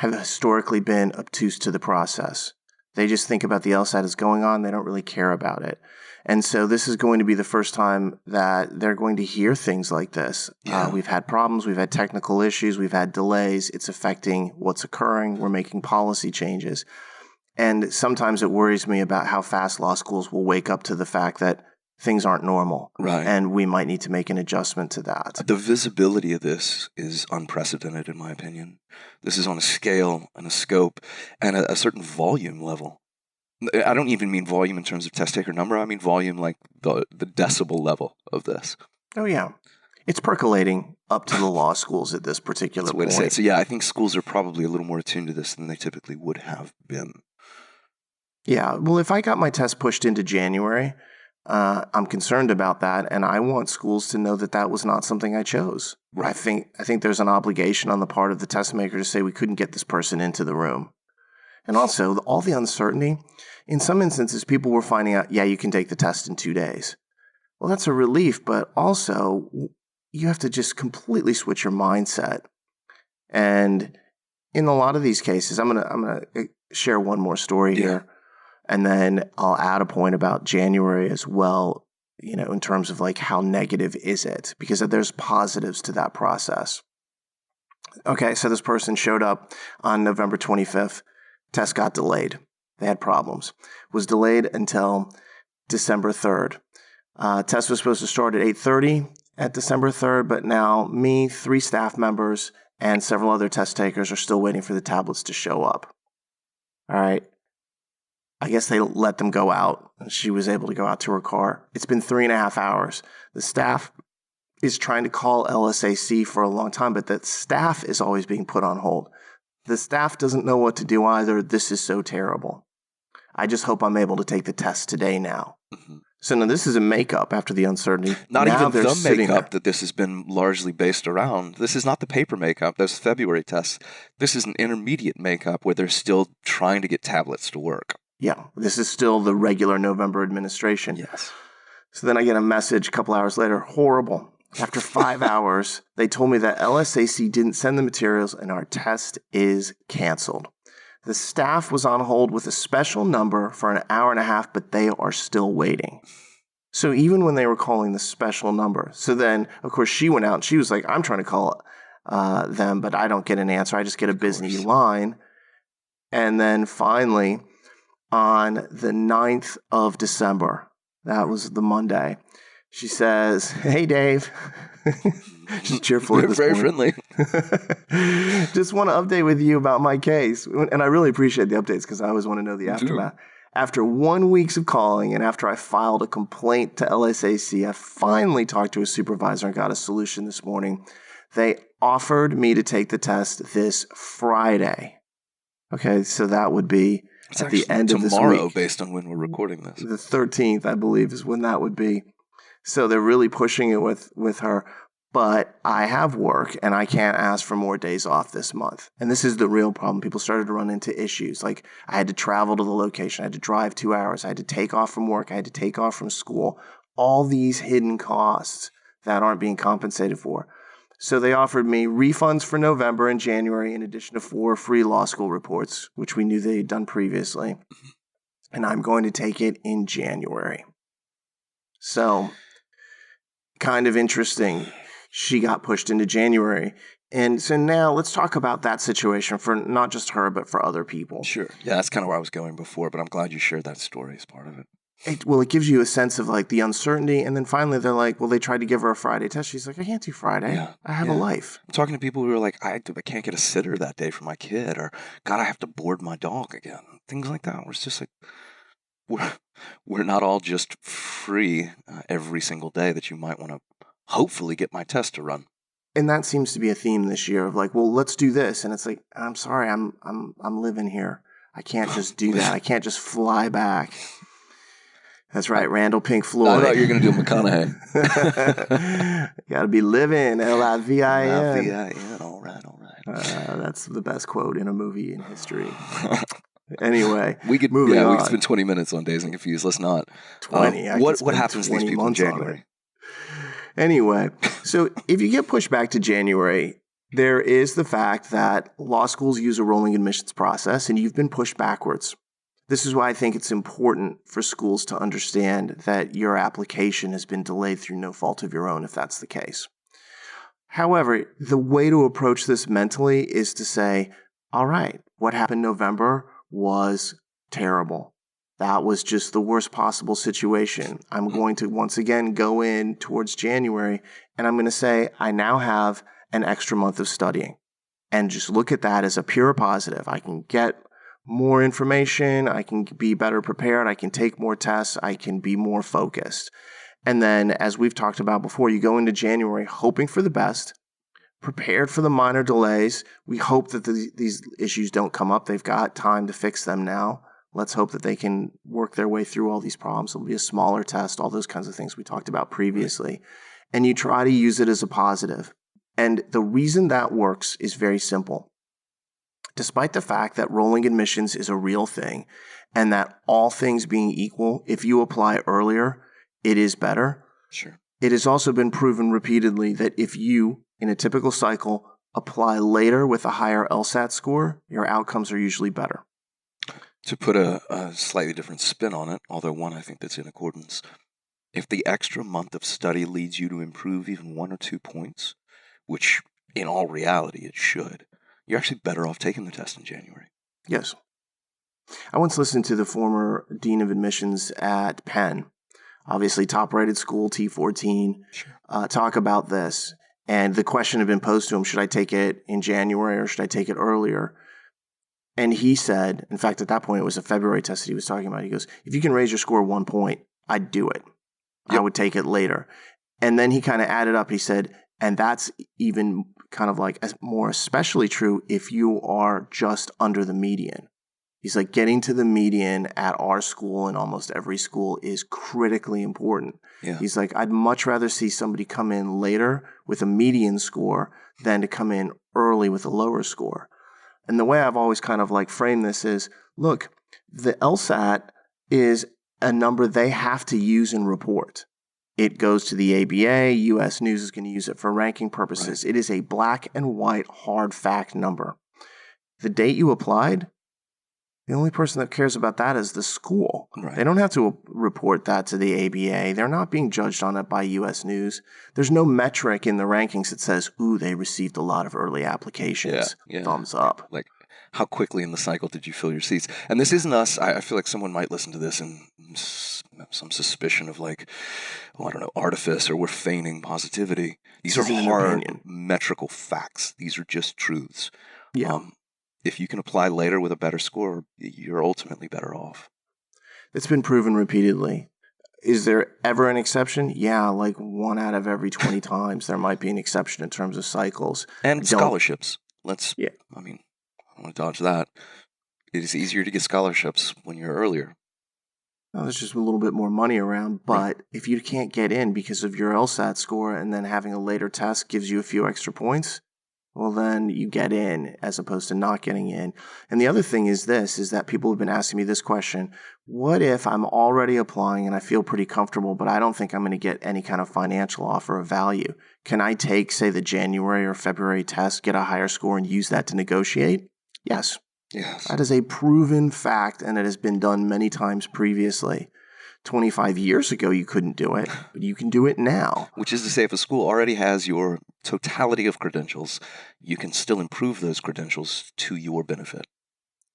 have historically been obtuse to the process. They just think about the LSAT as going on. They don't really care about it. And so this is going to be the first time that they're going to hear things like this. Yeah. We've had problems. We've had technical issues. We've had delays. It's affecting what's occurring. We're making policy changes. And sometimes it worries me about how fast law schools will wake up to the fact that things aren't normal. Right. And we might need to make an adjustment to that. The visibility of this is unprecedented, in my opinion. This is on a scale and a scope and a certain volume level. I don't even mean volume in terms of test taker number. I mean volume like the decibel level of this. Oh, yeah. It's percolating up to the law schools at this particular point. That's the way to say it. So, yeah, I think schools are probably a little more attuned to this than they typically would have been. Yeah. Well, if I got my test pushed into January, I'm concerned about that, and I want schools to know that that was not something I chose. Right. I think there's an obligation on the part of the test maker to say we couldn't get this person into the room. And also, all the uncertainty, in some instances, people were finding out, yeah, you can take the test in 2 days. Well, that's a relief, but also you have to just completely switch your mindset. And in a lot of these cases, I'm gonna share one more story here, and then I'll add a point about January as well, in terms of like how negative is it, because there's positives to that process. Okay, so this person showed up on November 25th. Test got delayed. They had problems. Was delayed until December 3rd. Test was supposed to start at 8:30 at December 3rd, but now me, 3 staff members, and several other test takers are still waiting for the tablets to show up. All right. I guess they let them go out. She was able to go out to her car. It's been 3.5 hours. The staff is trying to call LSAC for a long time, but the staff is always being put on hold. The staff doesn't know what to do either. This is so terrible. I just hope I'm able to take the test today now. Mm-hmm. So now this is a makeup after the uncertainty. Not now even the makeup that this has been largely based around. This is not the paper makeup. Those February tests. This is an intermediate makeup where they're still trying to get tablets to work. Yeah, this is still the regular November administration. Yes. So then I get a message a couple hours later, horrible. After 5 hours, they told me that LSAC didn't send the materials and our test is canceled. The staff was on hold with a special number for an hour and a half, but they are still waiting. So even when they were calling the special number, so then, of course, she went out and she was like, I'm trying to call them, but I don't get an answer. I just get a busy line. And then finally, on the 9th of December, that was the Monday, she says, hey, Dave. She's cheerful at this very point. friendly. Just want to update with you about my case. And I really appreciate the updates because I always want to know the aftermath. After 1 week of calling and after I filed a complaint to LSAC, I finally talked to a supervisor and got a solution this morning. They offered me to take the test this Friday. Okay, so that would be at the end of this week. Tomorrow, based on when we're recording this. The 13th, I believe, is when that would be. So they're really pushing it with her. But I have work and I can't ask for more days off this month. And this is the real problem. People started to run into issues. Like I had to travel to the location. I had to drive 2 hours. I had to take off from work. I had to take off from school. All these hidden costs that aren't being compensated for. So they offered me refunds for November and January in addition to 4 free law school reports, which we knew they had done previously. And I'm going to take it in January. So kind of interesting. She got pushed into January. And so now let's talk about that situation for not just her, but for other people. Sure. Yeah, that's kind of where I was going before, but I'm glad you shared that story as part of it. It gives you a sense of like the uncertainty. And then finally they're like, well, they tried to give her a Friday test. She's like, I can't do Friday. Yeah, I have a life. I'm talking to people who are like, I can't get a sitter that day for my kid, or God, I have to board my dog again. Things like that. Where it's just like, we're not all just free every single day that you might want to hopefully get my test to run. And that seems to be a theme this year of like, well, let's do this. And it's like, I'm sorry, I'm living here. I can't just do that. I can't just fly back. That's right, Randall Pink Floyd. I thought you were going to do McConaughey. Got to be living, Livin. Livin, all right. That's the best quote in a movie in history. Anyway, we could spend 20 minutes on Dazed and Confused. Let's not. 20. What happens to these people in January? Anyway, so if you get pushed back to January, there is the fact that law schools use a rolling admissions process and you've been pushed backwards. This is why I think it's important for schools to understand that your application has been delayed through no fault of your own, if that's the case. However, the way to approach this mentally is to say, all right, what happened in November was terrible. That was just the worst possible situation. I'm going to once again go in towards January and I'm going to say, I now have an extra month of studying and just look at that as a pure positive. I can get more information. I can be better prepared. I can take more tests. I can be more focused. And then as we've talked about before, you go into January hoping for the best, prepared for the minor delays. We hope that these issues don't come up. They've got time to fix them now. Let's hope that they can work their way through all these problems. It'll be a smaller test, all those kinds of things we talked about previously. And you try to use it as a positive. And the reason that works is very simple. Despite the fact that rolling admissions is a real thing and that all things being equal, if you apply earlier, it is better. Sure. It has also been proven repeatedly that if you, in a typical cycle, apply later with a higher LSAT score, your outcomes are usually better. To put a slightly different spin on it, although one I think that's in accordance, if the extra month of study leads you to improve even 1 or 2 points, which in all reality it should, you're actually better off taking the test in January. Yes. I once listened to the former dean of admissions at Penn, obviously top-rated school, T14, talk about this. And the question had been posed to him, should I take it in January or should I take it earlier? And he said, in fact, at that point, it was a February test that he was talking about. He goes, if you can raise your score 1 point, I'd do it. Yep. I would take it later. And then he kind of added up. He said, and that's even kind of like more especially true if you are just under the median. He's like, getting to the median at our school and almost every school is critically important. Yeah. He's like, I'd much rather see somebody come in later with a median score than to come in early with a lower score. And the way I've always kind of like framed this is, look, the LSAT is a number they have to use and report. It goes to the ABA. U.S. News is going to use it for ranking purposes. Right. It is a black and white hard fact number. The date you applied, the only person that cares about that is the school. Right. They don't have to report that to the ABA. They're not being judged on it by U.S. News. There's no metric in the rankings that says, ooh, they received a lot of early applications. Yeah. Thumbs up. Like, how quickly in the cycle did you fill your seats? And this isn't us. I feel like someone might listen to this and some suspicion of like, oh, I don't know, artifice or we're feigning positivity. These are hard metrical facts. These are just truths. Yeah. If you can apply later with a better score, you're ultimately better off. It's been proven repeatedly. Is there ever an exception? Yeah, like 1 out of every 20 times there might be an exception in terms of cycles. And scholarships. I mean, I want to dodge that. It is easier to get scholarships when you're earlier. Well, there's just a little bit more money around, but if you can't get in because of your LSAT score and then having a later test gives you a few extra points, well, then you get in as opposed to not getting in. And the other thing is that people have been asking me this question. What if I'm already applying and I feel pretty comfortable, but I don't think I'm going to get any kind of financial offer of value? Can I take, say, the January or February test, get a higher score, and use that to negotiate? Yes. Yes. That is a proven fact, and it has been done many times previously. 25 years ago, you couldn't do it, but you can do it now. Which is to say, if a school already has your totality of credentials, you can still improve those credentials to your benefit.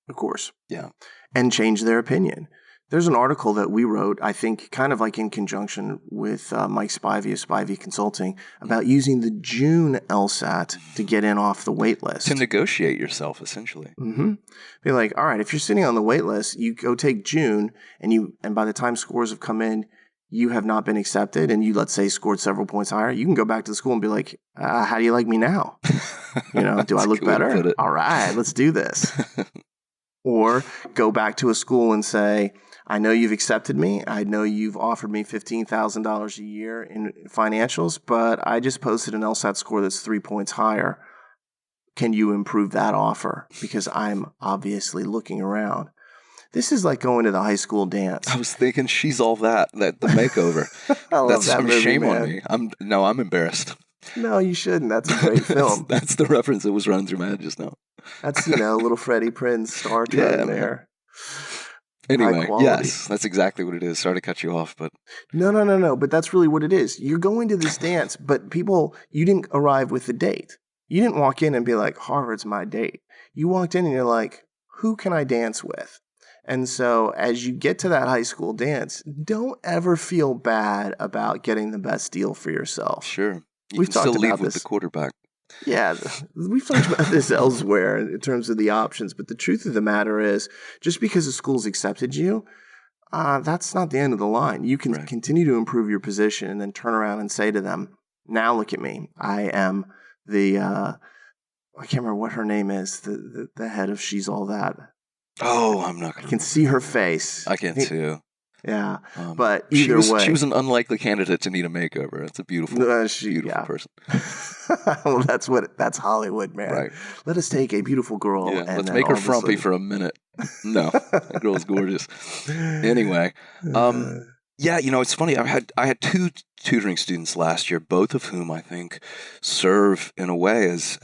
Of course. Yeah. And change their opinion. There's an article that we wrote, I think, kind of like in conjunction with Mike Spivey of Spivey Consulting, about using the June LSAT to get in off the wait list. To negotiate yourself, essentially. Mm-hmm. Be like, all right, if you're sitting on the wait list, you go take June, and by the time scores have come in, you have not been accepted, and you, let's say, scored several points higher, you can go back to the school and be like, how do you like me now? Do I look better? All right, let's do this. Or go back to a school and say, I know you've accepted me. I know you've offered me $15,000 a year in financials, but I just posted an LSAT score that's 3 points higher. Can you improve that offer? Because I'm obviously looking around. This is like going to the high school dance. I was thinking she's all that the makeover. That's some movie, shame man. on me. I'm embarrassed. No, you shouldn't. That's a great film. That's the reference that was running through my head just now. That's, little Freddie Prinze star turn there. Anyway, yes, that's exactly what it is. Sorry to cut you off, but... No. But that's really what it is. You're going to this dance, but you didn't arrive with the date. You didn't walk in and be like, Harvard's my date. You walked in and you're like, who can I dance with? And so as you get to that high school dance, don't ever feel bad about getting the best deal for yourself. Sure. You can still leave with the quarterback. Yeah, we've talked about this elsewhere in terms of the options, but the truth of the matter is, just because a school's accepted you, that's not the end of the line. You can continue to improve your position and then turn around and say to them, now look at me. I am the, I can't remember what her name is, the head of She's All That. Oh, I'm not going to. I can see her face. I can too. Yeah, but either way. She was an unlikely candidate to need a makeover. It's a beautiful person. Well, that's Hollywood, man. Right. Let us take a beautiful girl. Yeah, let's make her frumpy for a minute. No, that girl's gorgeous. Anyway, Yeah, it's funny. I had two tutoring students last year, both of whom I think serve in a way as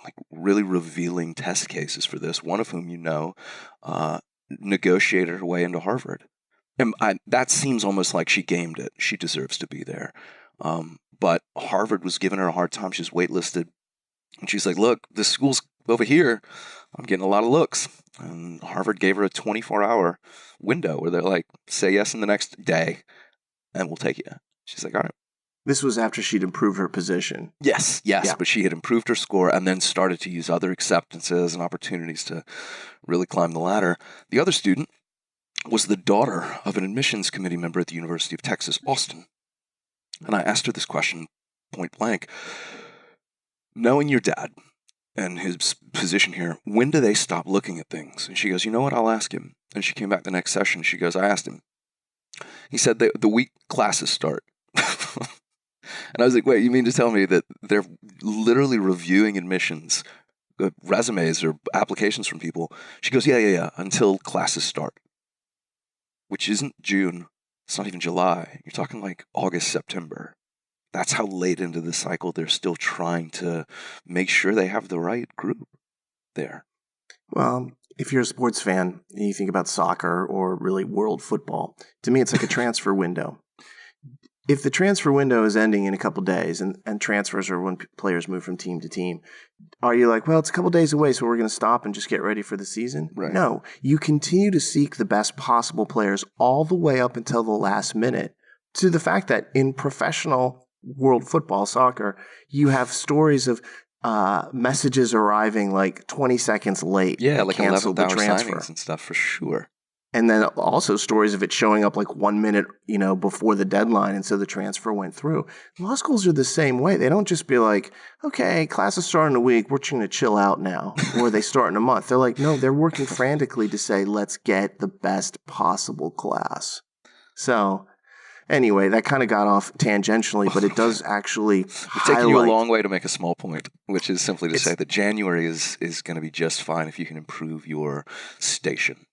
like really revealing test cases for this. One of whom uh, negotiated her way into Harvard, and that seems almost like she gamed it. She deserves to be there, but Harvard was giving her a hard time. She was waitlisted, and she's like, "Look, this school's over here. I'm getting a lot of looks." And Harvard gave her a 24-hour window where they're like, "Say yes in the next day, and we'll take you." She's like, "All right." This was after she'd improved her position. Yes, Yeah. but she had improved her score and then started to use other acceptances and opportunities to really climb the ladder. The other student was the daughter of an admissions committee member at the University of Texas, Austin. And I asked her this question point blank. Knowing your dad and his position here, when do they stop looking at things? And she goes, "You know what? I'll ask him." And she came back the next session. She goes, "I asked him." He said, the week classes start. And I was like, "Wait, you mean to tell me that they're literally reviewing admissions, resumes or applications from people?" She goes, yeah, until classes start, which isn't June. It's not even July. You're talking like August, September. That's how late into the cycle they're still trying to make sure they have the right group there. Well, if you're a sports fan and you think about soccer or really world football, to me it's like a transfer window. If the transfer window is ending in a couple days, and transfers are when players move from team to team, are you like, well, it's a couple days away, so we're going to stop and just get ready for the season? Right. No, you continue to seek the best possible players all the way up until the last minute, to the fact that in professional world football, soccer, you have stories of messages arriving like 20 seconds late. Yeah, like cancel the 11th hour transfer signings and stuff for sure. And then also stories of it showing up like 1 minute, before the deadline. And so the transfer went through. Law schools are the same way. They don't just be like, okay, classes start in a week. We're just going to chill out now. Or they start in a month. They're like, no, they're working frantically to say, let's get the best possible class. So anyway, that kind of got off tangentially, but it does actually It's taking you a long way to make a small point, which is simply to say that January is going to be just fine if you can improve your station.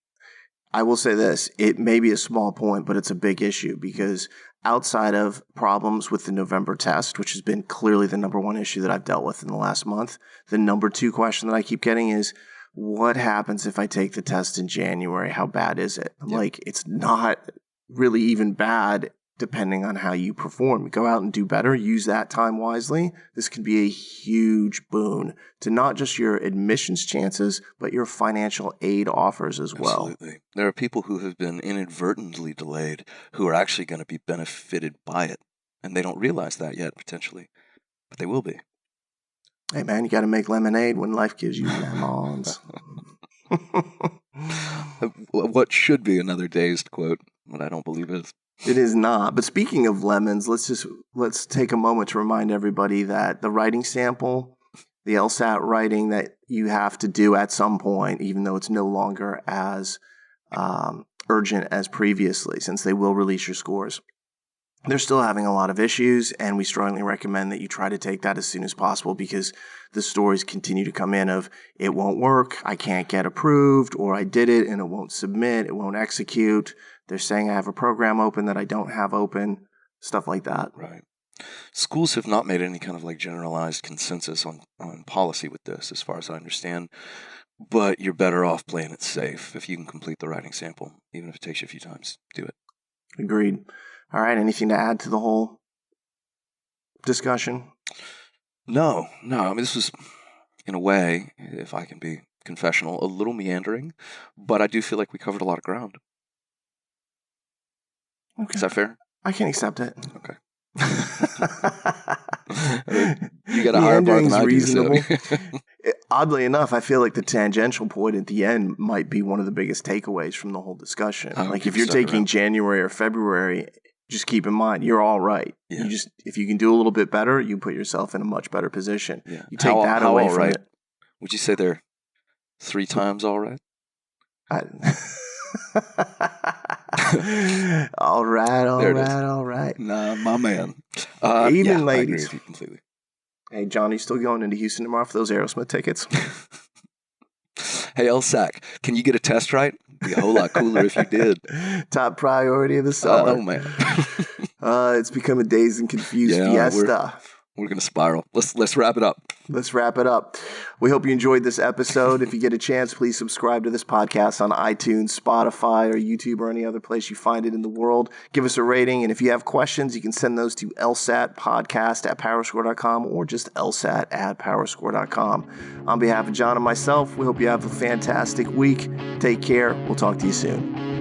I will say this, it may be a small point, but it's a big issue because outside of problems with the November test, which has been clearly the number one issue that I've dealt with in the last month, the number two question that I keep getting is, what happens if I take the test in January? How bad is it? I'm like, it's not really even bad depending on how you perform. Go out and do better, use that time wisely. This could be a huge boon to not just your admissions chances, but your financial aid offers as well. Absolutely. There are people who have been inadvertently delayed who are actually going to be benefited by it, and they don't realize that yet, potentially, but they will be. Hey, man, you got to make lemonade when life gives you lemons. What should be another dazed quote, but I don't believe it is. It is not. But speaking of lemons, let's take a moment to remind everybody that the writing sample, the LSAT writing that you have to do at some point, even though it's no longer as urgent as previously, since they will release your scores, they're still having a lot of issues, and we strongly recommend that you try to take that as soon as possible because the stories continue to come in of, it won't work, I can't get approved, or I did it and it won't submit, it won't execute. They're saying I have a program open that I don't have open, stuff like that. Right. Schools have not made any kind of like generalized consensus on policy with this, as far as I understand. But you're better off playing it safe if you can complete the writing sample, even if it takes you a few times. Do it. Agreed. All right. Anything to add to the whole discussion? No. I mean, this was, in a way, if I can be confessional, a little meandering, but I do feel like we covered a lot of ground. Okay. Is that fair? I can accept it. Okay. You got a higher bar than I do. Reasonable. Oddly enough, I feel like the tangential point at the end might be one of the biggest takeaways from the whole discussion. Like if you're taking January or February, just keep in mind you're all right. Yeah. If you can do a little bit better, you put yourself in a much better position. Yeah. You take that away from it. Would you say they're 3 times all right? All right. Nah, my man. Even ladies. I agree with you completely. Hey, John, you still going into Houston tomorrow for those Aerosmith tickets? Hey, LSAC, can you get a test right? Be a whole lot cooler if you did. Top priority of the summer. Oh, man. It's become a dazed and confused fiesta. We're going to spiral. Let's wrap it up. Let's wrap it up. We hope you enjoyed this episode. If you get a chance, please subscribe to this podcast on iTunes, Spotify, or YouTube, or any other place you find it in the world. Give us a rating, and if you have questions, you can send those to lsatpodcast@powerscore.com or just lsat@powerscore.com. On behalf of Jon and myself, we hope you have a fantastic week. Take care. We'll talk to you soon.